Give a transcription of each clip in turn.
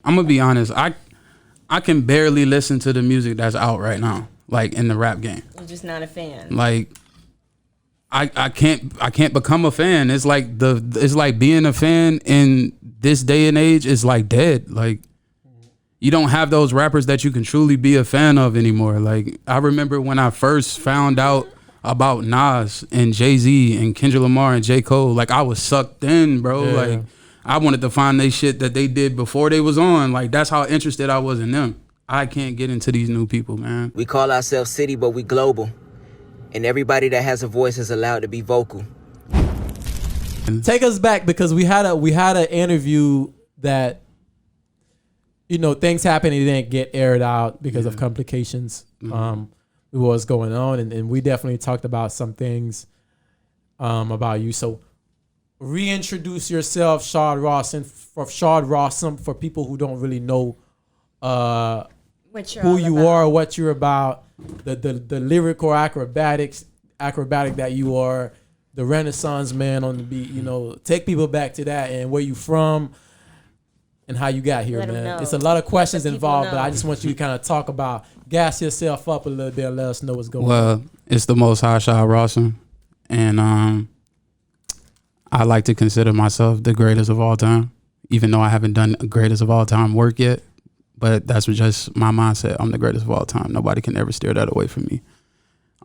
I'm gonna be honest. I can barely listen to the music that's out right now, like in the rap game. I'm just not a fan. Like I can't become a fan. It's like being a fan in this day and age is like dead. Like you don't have those rappers that you can truly be a fan of anymore. Like I remember when I first found out about Nas and Jay-Z and Kendrick Lamar and J. Cole, like I was sucked in, bro. Yeah. Like I wanted to find they shit that they did before they was on. Like that's how interested I was in them. I can't get into these new people, man. We call ourselves CiiiTY, but we global. And everybody that has a voice is allowed to be vocal. Take us back, because we had an interview that, you know, things happened and it didn't get aired out because of complications. What was going on, and we definitely talked about some things about you. So reintroduce yourself, Shad Rawesome, for people who don't really know who you are, what you're about, the lyrical acrobatic that you are, the Renaissance man on the beat. You know, take people back to that and where you from and how you got here, man. It's a lot of questions involved, but I just want you to kind of talk about, gas yourself up a little bit and let us know what's going on. Well, it's the Most High Shad Rawesome, and I like to consider myself the greatest of all time, even though I haven't done greatest of all time work yet. But that's just my mindset. I'm the greatest of all time. Nobody can ever steer that away from me.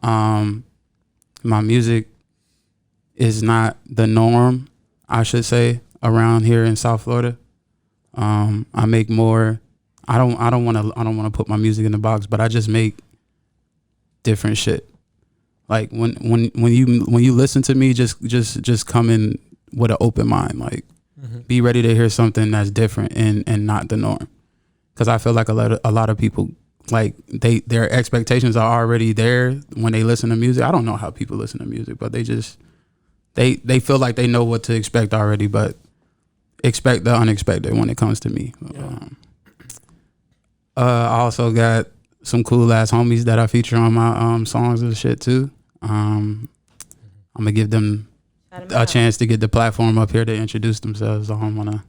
My music is not the norm, I should say, around here in South Florida. I make more. I don't want to put my music in the box, but I just make different shit. Like when you listen to me, just come in with an open mind. Like be ready to hear something that's different and not the norm. Because I feel like a lot of people, like their expectations are already there when they listen to music. I don't know how people listen to music, but they feel like they know what to expect already, but expect the unexpected when it comes to me. Yeah. I also got some cool ass homies that I feature on my songs and shit too. I'm gonna give them a chance to get the platform up here to introduce themselves. I don't wanna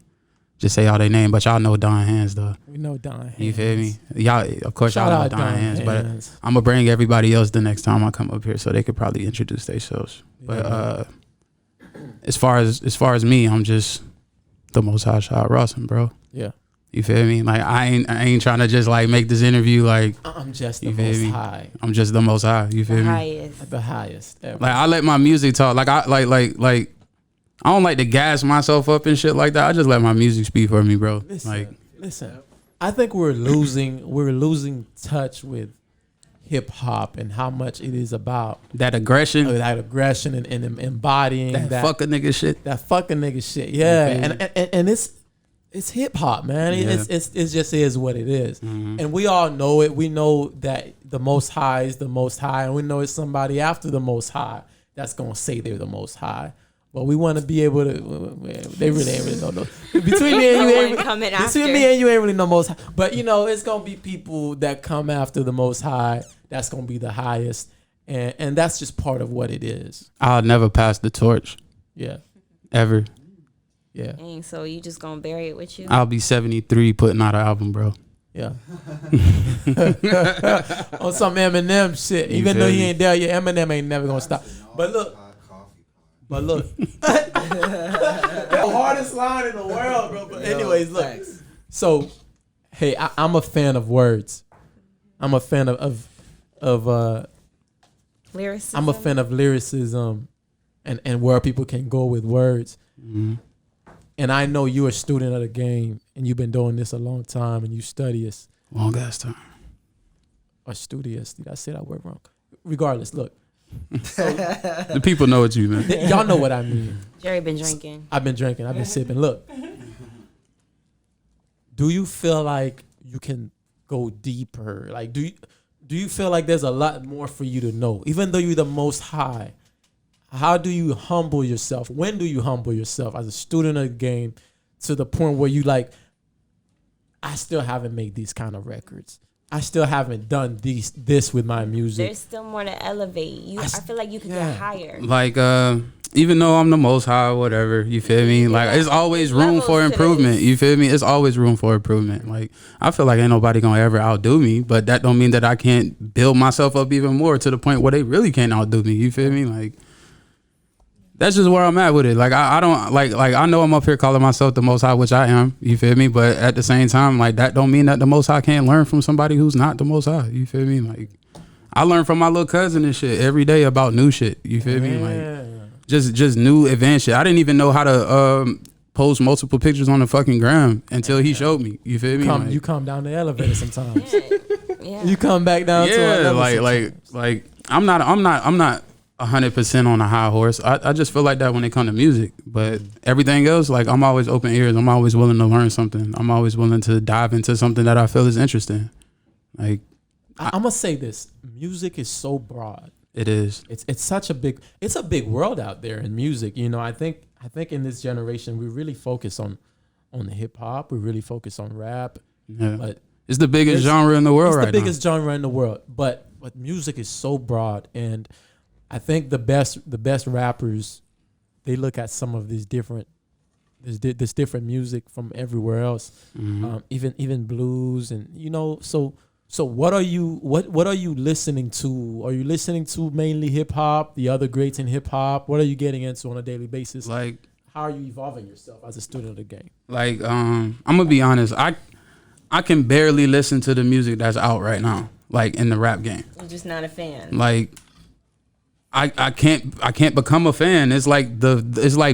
just say all their name, but y'all know Don Hands though. We know Don Hands. You feel me? Y'all, of course, Shout y'all know out Don Hands, but I'm gonna bring everybody else the next time I come up here so they could probably introduce themselves. But as far as me, I'm just the Most High Shad Rawesome, bro. Yeah. You feel me? Like I ain't trying to just like make this interview like I'm just the most high. I'm just the most high. You feel me? The highest ever. Like I let my music talk. Like I like I don't like to gas myself up and shit like that. I just let my music speak for me, bro. Listen. I think we're losing touch with hip hop and how much it is about that aggression, and embodying that fucking nigga shit. That fucking nigga shit. Yeah, and it's hip hop, man. Yeah. It just is what it is. And we all know it. We know that the Most High is the Most High, and we know it's somebody after the Most High that's gonna say they're the Most High. But we want to be able to. They really ain't really know. Between me and you, ain't really no Most High. But you know, it's gonna be people that come after the Most High. That's gonna be the highest, and that's just part of what it is. I'll never pass the torch. Yeah. Ever. Yeah. Dang, so you just gonna bury it with you? I'll be 73 putting out an album, bro. Yeah. On some Eminem shit. Even though he ain't there, your Eminem ain't never gonna stop. But look. The hardest line in the world, bro. But anyways, look. Thanks. So, hey, I'm a fan of words. I'm a fan of lyricism. I'm a fan of lyricism, and where people can go with words. Mm-hmm. And I know you're a student of the game, and you've been doing this a long time, and you study us. Long ass time. Or studious. Did I say that word wrong? Regardless, look. So, the people know what you mean. Y'all know what I mean. Jerry been drinking. I've been drinking. I've been sipping. Look. Do you feel like you can go deeper? Like, do you feel like there's a lot more for you to know? Even though you're the Most High, how do you humble yourself? When do you humble yourself as a student of the game to the point where you like, I still haven't made these kind of records. I still haven't done this with my music. There's still more to elevate. I feel like you can get higher. Like even though I'm the most high, whatever, you feel me? Like, it's always room Levels for to improvement. this. You feel me? It's always room for improvement. Like, I feel like ain't nobody gonna ever outdo me, but that don't mean that I can't build myself up even more to the point where they really can't outdo me. You feel me? Like, that's just where I'm at with it. Like, I don't like I know I'm up here calling myself the most high, which I am. You feel me? But at the same time, like, that don't mean that the most high can't learn from somebody who's not the most high. You feel me? Like, I learn from my little cousin and shit every day about new shit. You feel me? Like, just new advanced shit. I didn't even know how to post multiple pictures on the fucking gram until he showed me. You feel me? You come down the elevator sometimes. Yeah. You come back down to a level like I'm not 100% on a high horse. I just feel like that when it comes to music, but everything else, like, I'm always open ears. I'm always willing to learn something. I'm always willing to dive into something that I feel is interesting. Like, I'm gonna say this: music is so broad. it is. It's such a big world out there in music. You know, I think in this generation we really focus on the hip hop. We really focus on rap. Yeah. But It's the biggest genre in the world right now. It's the biggest genre in the world. But music is so broad, and I think the best rappers, they look at some of these different this different music from everywhere else, even blues, and you know. So what are you listening to? Are you listening to mainly hip hop, the other greats in hip hop? What are you getting into on a daily basis? Like, how are you evolving yourself as a student of the game? Like, I'm gonna be honest. I can barely listen to the music that's out right now, like, in the rap game. I'm just not a fan. Like, I can't become a fan. It's like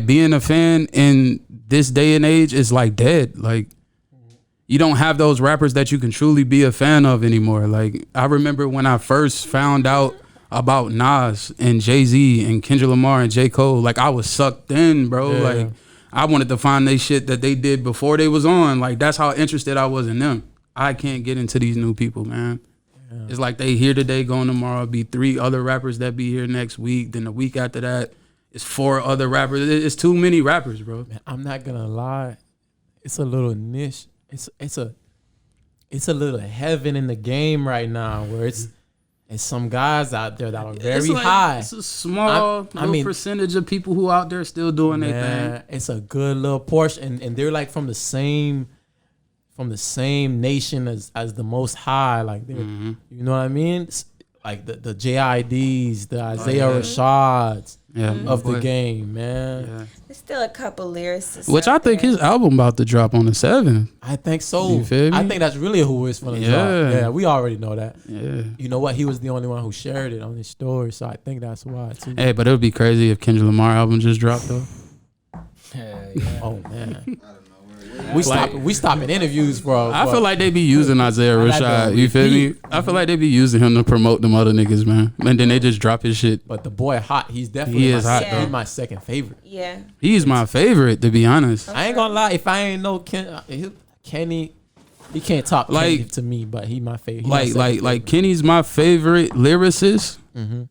being a fan in this day and age is like dead. Like, you don't have those rappers that you can truly be a fan of anymore. Like, I remember when I first found out about Nas and Jay-Z and Kendrick Lamar and J. Cole, like, I was sucked in, bro. Yeah. Like, I wanted to find they shit that they did before they was on. Like, that's how interested I was in them. I can't get into these new people, man. Yeah. It's like they here today, going tomorrow. Be 3 other rappers that be here next week. Then the week after that, it's 4 other rappers. It's too many rappers, bro. Man, I'm not gonna lie, it's a little niche. It's a little heaven in the game right now, where it's some guys out there that are very high. It's a small percentage of people who out there still doing their thing. It's a good little portion, and they're like from the same nation as the Most High. Like, they're, you know what I mean? It's like the JIDs, the Isaiah Rashads of the game, man. Yeah. There's still a couple lyricists, Which I think his album about to drop on the 7th. I think so. You feel me? I think that's really who it's gonna drop. Yeah, we already know that. Yeah. You know what? He was the only one who shared it on his story, so I think that's why too. Hey, but it would be crazy if Kendrick Lamar album just dropped though. Oh man. We stopping interviews, bro. I feel like they be using Isaiah Rashad. You feel me? I feel like they be using him to promote them other niggas, man. And then they just drop his shit. But the boy hot. He's definitely hot, though. He's my second favorite. Yeah. He's my favorite, to be honest. I ain't gonna lie. If I ain't know Kenny, he can't talk Kenny to me, but he my favorite. Like Kenny's my favorite lyricist. Mm-hmm.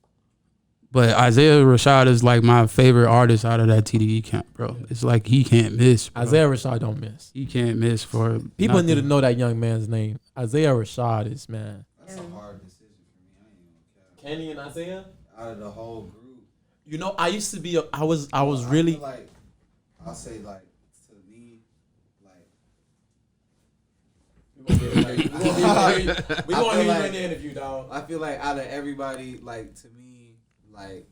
But Isaiah Rashad is like my favorite artist out of that TDE camp, bro. It's like he can't miss, bro. Isaiah Rashad don't miss. He can't miss for people nothing. need to know that young man's name. Isaiah Rashad is, man. That's a hard decision for me. I ain't even care. Kenny and Isaiah? Out of the whole group. You know, I used to be I was really feel like, I'll say, like, to me, like, we gonna hear you in the interview, dog. I feel like out of everybody, like, to me, like,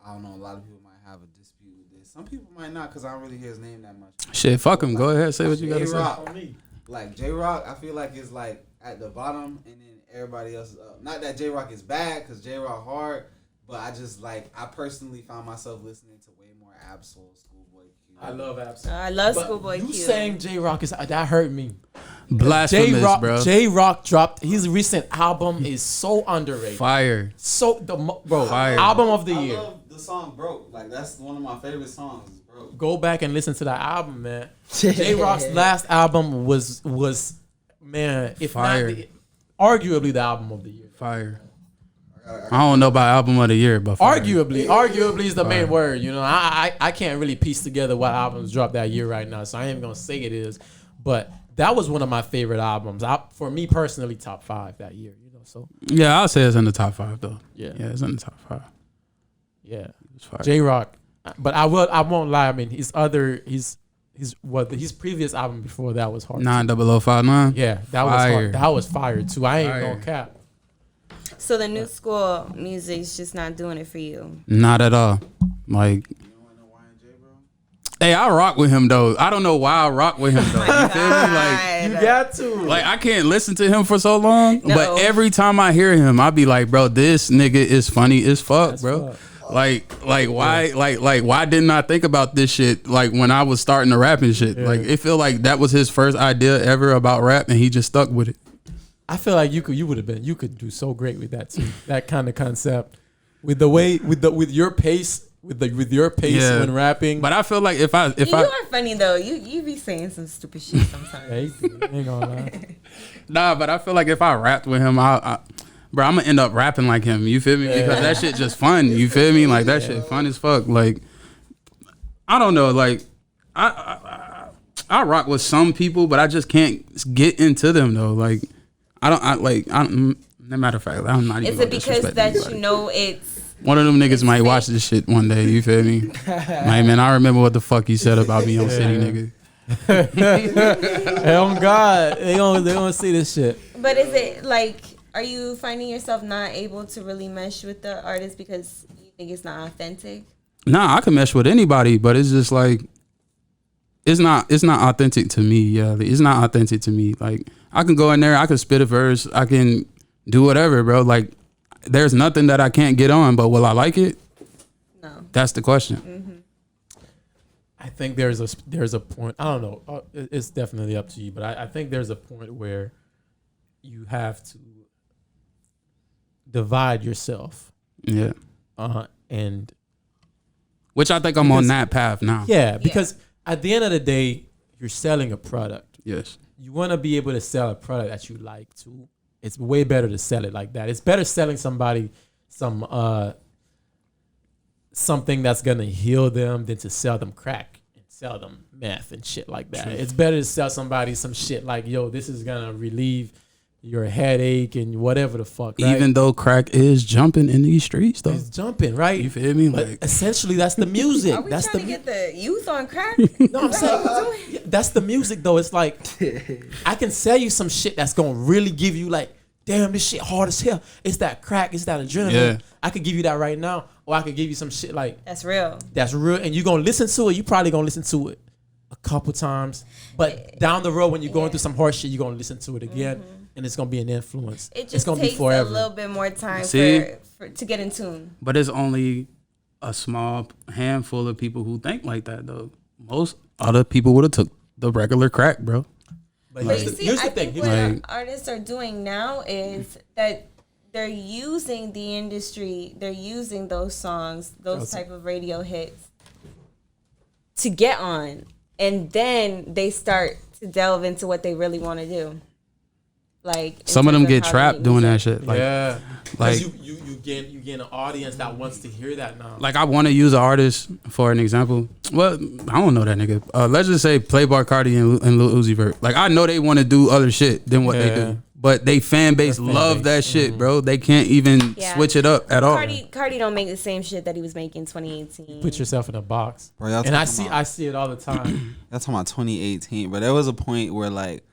I don't know, a lot of people might have a dispute with this. Some people might not, because I don't really hear his name that much. Shit, fuck him. Go ahead, say what you gotta J-Rock. say. Like, J-Rock, I feel like is like at the bottom, and then everybody else is up. Not that J-Rock is bad, because J-Rock hard, but I just, like, I personally found myself listening to way more Absol, Schoolboy Q. I love Absol. I love Schoolboy Q. You saying J-Rock is that hurt me. Blasphemous, bro. J-Rock dropped his recent album is so underrated. Fire. So Fire. Album of the year. I love the song Broke. Like, that's one of my favorite songs. Broke. Go back and listen to that album, man. J-Rock's last album was man, if Fire. not arguably the album of the year. Fire. I don't know about album of the year, but fire. Arguably is the main word. You know, I can't really piece together what albums dropped that year right now, so I ain't even gonna say it is, but that was one of my favorite albums. For me personally, top 5 that year. You know, so Yeah, I'll say it's in the top 5 though. Yeah, it's in the top 5. Yeah, It's fire. J-Rock. But I won't lie. I mean, his previous album before that was hard. 90059. Yeah, that was hard. That was fire too. I ain't gonna cap. So the new school music's just not doing it for you. Not at all. Like, hey, I rock with him though. I don't know why I rock with him though. You feel me? Like, You got to. like I can't listen to him for so long, No. but every time I hear him, I be like, bro, this nigga is funny as fuck, That's bro. fuck. Like why, like why didn't I think about this shit like when I was starting to rap and shit? Yeah. Like it feel like that was his first idea ever about rap, and he just stuck with it. I feel like you could do so great with that too. That kind of concept, with the way with your pace. With your pace when rapping. But I feel like if I You are funny though. You be saying some stupid shit sometimes. Yeah, he ain't gonna lie. nah, but I feel like if I rapped with him, bro, I'm gonna end up rapping like him. You feel me? Yeah. Because that shit just fun. You feel me? Like that shit fun as fuck. Like I don't know. Like I rock with some people, but I just can't get into them though. Like no matter of fact, I'm not even. Is it gonna because disrespect that anybody. you know it's One of them niggas It's might fake. watch this shit one day. You feel me? Like, man, I remember what the fuck you said about me on City, nigga. Hey, oh God, they gonna see this shit. But is it like, are you finding yourself not able to really mesh with the artist because you think it's not authentic? Nah, I can mesh with anybody, but it's just like it's not authentic to me. Yeah, it's not authentic to me. Like I can go in there, I can spit a verse, I can do whatever, bro. Like there's nothing that I can't get on, but will I like it? No. That's the question. Mm-hmm. I think there's a point. I don't know. It's definitely up to you, but I think there's a point where you have to divide yourself. Yeah. And Which I think I'm on that path now. yeah, because at the end of the day, you're selling a product. Yes. You want to be able to sell a product that you like too. It's way better to sell it like that. It's better selling somebody something that's gonna heal them than to sell them crack and sell them meth and shit like that. True. It's better to sell somebody some shit like, yo, this is gonna relieve your headache and whatever the fuck. Right? Even though crack is jumping in these streets, though. it's jumping, right? You feel me? But Like essentially, that's the music. Are we That's trying the to get the youth on crack? no, I'm saying that's the music though. It's like I can sell you some shit that's gonna really give you like, damn, this shit hard as hell. It's that crack, it's that adrenaline. Yeah. I could give you that right now, or I could give you some shit like That's real. that's real, and you're gonna listen to it. You probably gonna listen to it a couple times, but down the road when you're going through some horse shit, you're gonna listen to it again, and it's gonna be an influence. It It's just gonna takes be forever. a little bit more time See? for to get in tune. But it's only a small handful of people who think like that, though. Most other people would have took the regular crack, bro. But But here's you the, see, here's I the thing. think Here's what Like- artists are doing now is that they're using the industry, they're using those songs, those type of radio hits to get on. And then they start to delve into what they really want to do. Like in Some of them terms get how they trapped make doing that music. shit. Like, yeah, like- because you gain an audience that wants to hear that now. like I want to use an artist for an example. Well, I don't know that nigga. Let's just say Playboy Cardi and Lil Uzi Vert. Like I know they want to do other shit than what they Yeah. do, but they fan base Their fan love base. that shit, bro. They can't even Yeah. switch it up at all. Cardi don't make the same shit that he was making in 2018. Put yourself in a box, Bro, y'all and I talking see about- I see it all the time. That's talking about 2018, but there was a point where like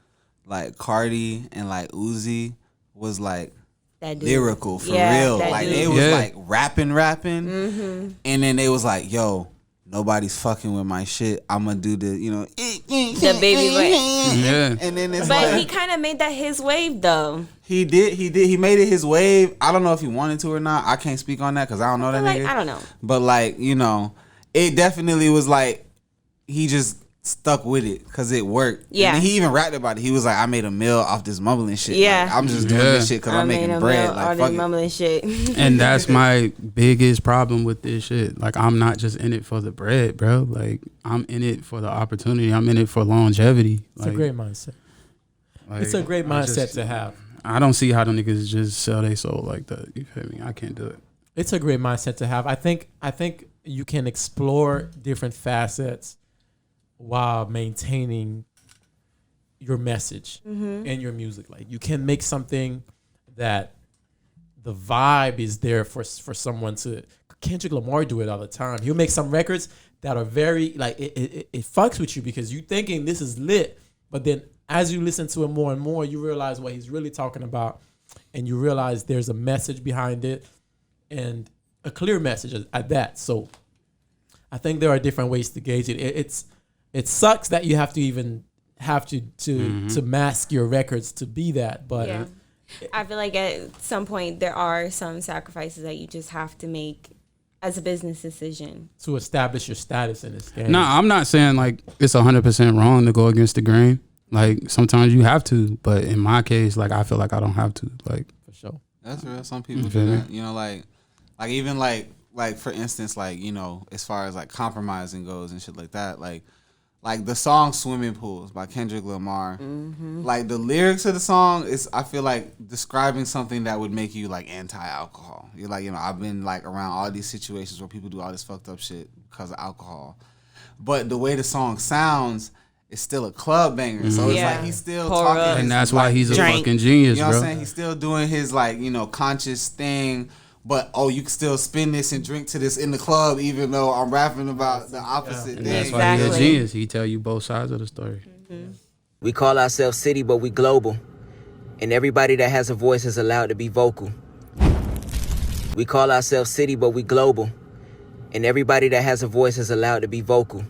Cardi and like Uzi was like that dude. lyrical for Yeah, real. that Like dude. they was Yeah. like rapping, Mm-hmm. and then they was like, "Yo, nobody's fucking with my shit. I'm gonna do the The baby way. Yeah. And then it's But like he kind of made that his wave though. he made it his wave. I don't know if he wanted to or not. I can't speak on that because I don't know that Like, nigga. I don't know. But like it definitely was like he just stuck with it because it worked. Yeah. And he even rapped about it. He was like, I made a meal off this mumbling shit. Yeah. Like, I'm just doing Yeah. this shit because I'm made making a bread. meal, all Like this fuck it. mumbling shit. And that's my biggest problem with this shit. Like I'm not just in it for the bread, bro. Like I'm in it for the opportunity. I'm in it for longevity. It's a great mindset. It's a great mindset to have. I don't see how the niggas just sell their soul like that. You feel me? I can't do it. It's a great mindset to have. I think you can explore different facets while maintaining your message and your music. Like you can make something that the vibe is there for someone to. Kendrick Lamar do it all the time. He'll make some records that are very like it fucks with you because you thinking this is lit, but then as you listen to it more and more, you realize what he's really talking about, and you realize there's a message behind it, and a clear message at that. So I think there are different ways to gauge it. It sucks that you have to mask your records to be that, but yeah. I feel like at some point there are some sacrifices that you just have to make as a business decision to establish your status in this game. No, I'm not saying like it's 100% wrong to go against the grain. Like sometimes you have to, but in my case, like I feel like I don't have to. Like for sure, that's real. Some people do that. You know, like even like for instance, like you know, as far as like compromising goes and shit like that, like the song "Swimming Pools" by Kendrick Lamar. Mm-hmm. Like the lyrics of the song is, I feel like describing something that would make you like anti-alcohol. You're like, you know, I've been like around all these situations where people do all this fucked up shit because of alcohol, but the way the song sounds. It's still a club banger, so it's like he's still talking, and that's why he's a drink. fucking genius, you know bro. what I'm saying? He's still doing his like you know conscious thing, but you can still spin this and drink to this in the club, even though I'm rapping about the opposite And thing. that's why he's a genius. He tell you both sides of the story. Mm-hmm. We call ourselves CiiiTY, but we global. And everybody that has a voice is allowed to be vocal. We call ourselves CiiiTY, but we global. And everybody that has a voice is allowed to be vocal.